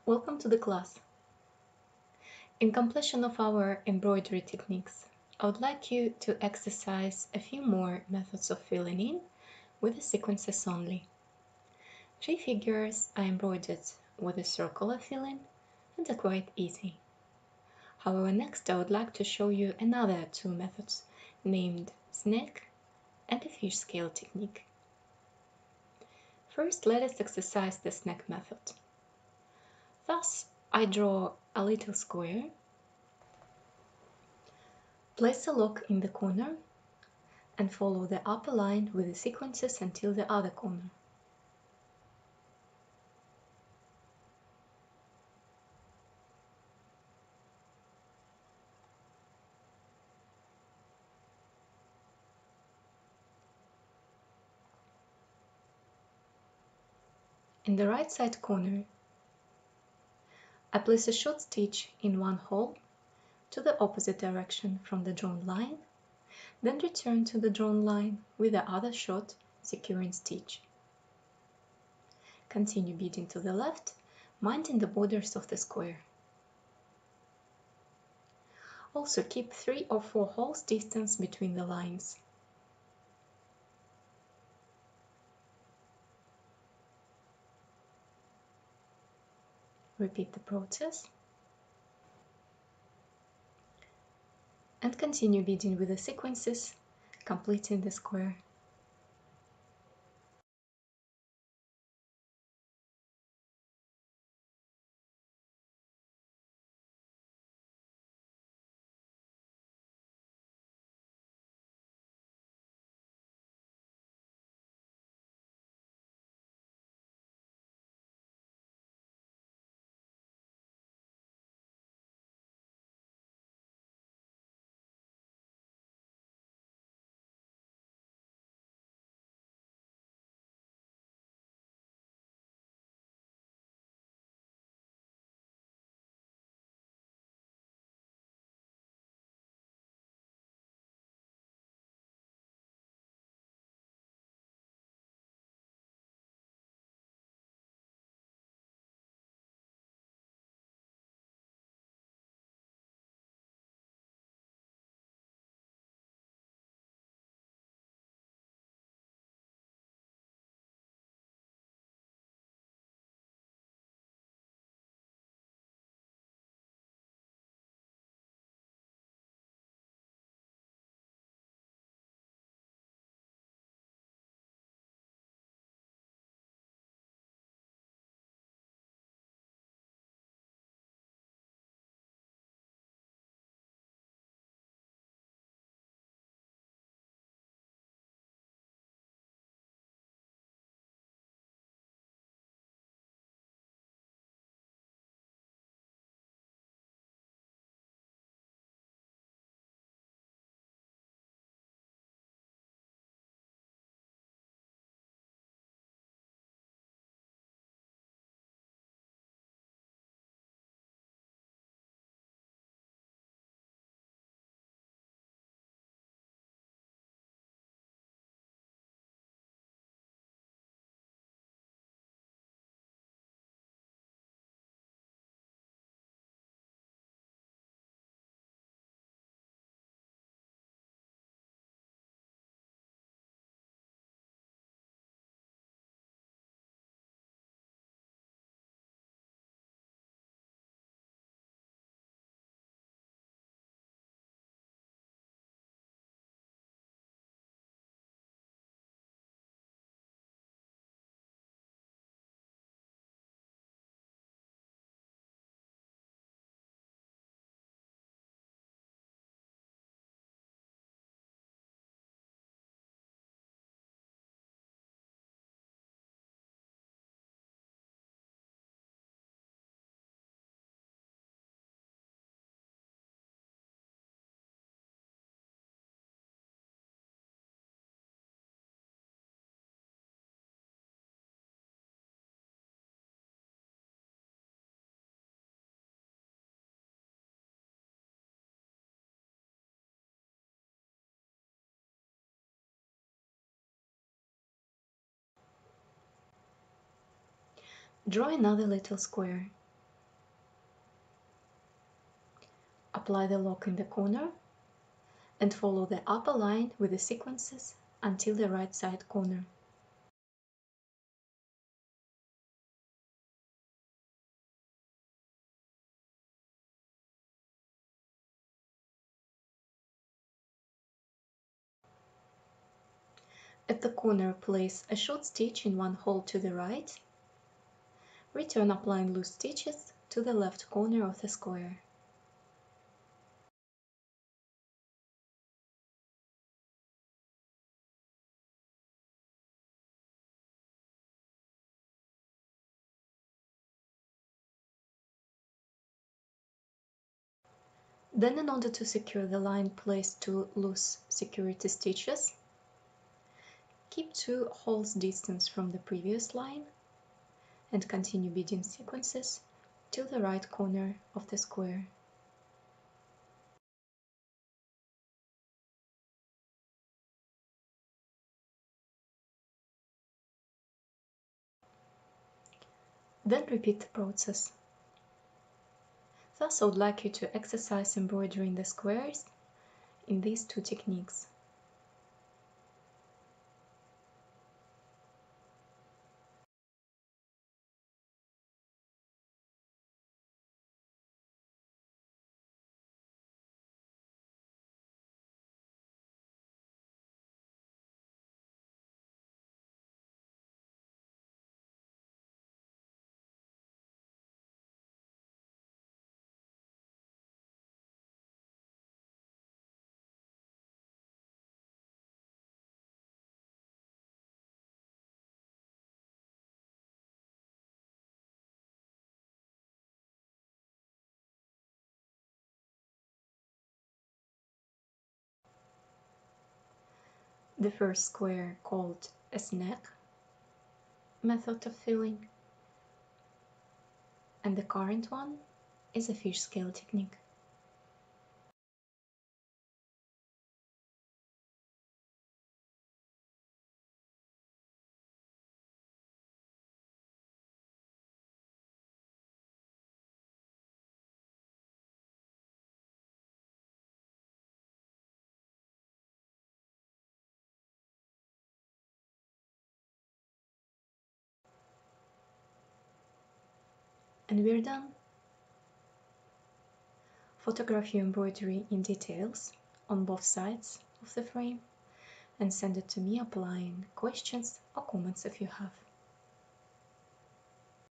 Welcome to the class. In completion of our embroidery techniques, I would like you to exercise a few more methods of filling in with the sequences only. 3 figures are embroidered with a circular filling and are quite easy. However, next I would like to show you another 2 methods named snake and the fish scale technique. First, let us exercise the snake method. Thus, I draw a little square, place a lock in the corner, and follow the upper line with the sequences until the other corner. In the right side corner, I place a short stitch in one hole to the opposite direction from the drawn line, then return to the drawn line with the other short securing stitch. Continue beading to the left, minding the borders of the square. Also keep 3 or 4 holes distance between the lines. Repeat the process and continue beading with the sequences, completing the square. Draw another little square. Apply the lock in the corner and follow the upper line with the sequences until the right side corner. At the corner, place a short stitch in one hole to the right. Return applying loose stitches to the left corner of the square. Then, in order to secure the line, place 2 loose security stitches. Keep 2 holes distance from the previous line and continue beading sequences to the right corner of the square. Then repeat the process. Thus, I would like you to exercise embroidering the squares in these 2 techniques. The first square, called a snack method of filling, and the current one is a fish scale technique. And we're done. Photograph your embroidery in details on both sides of the frame and send it to me applying questions or comments if you have.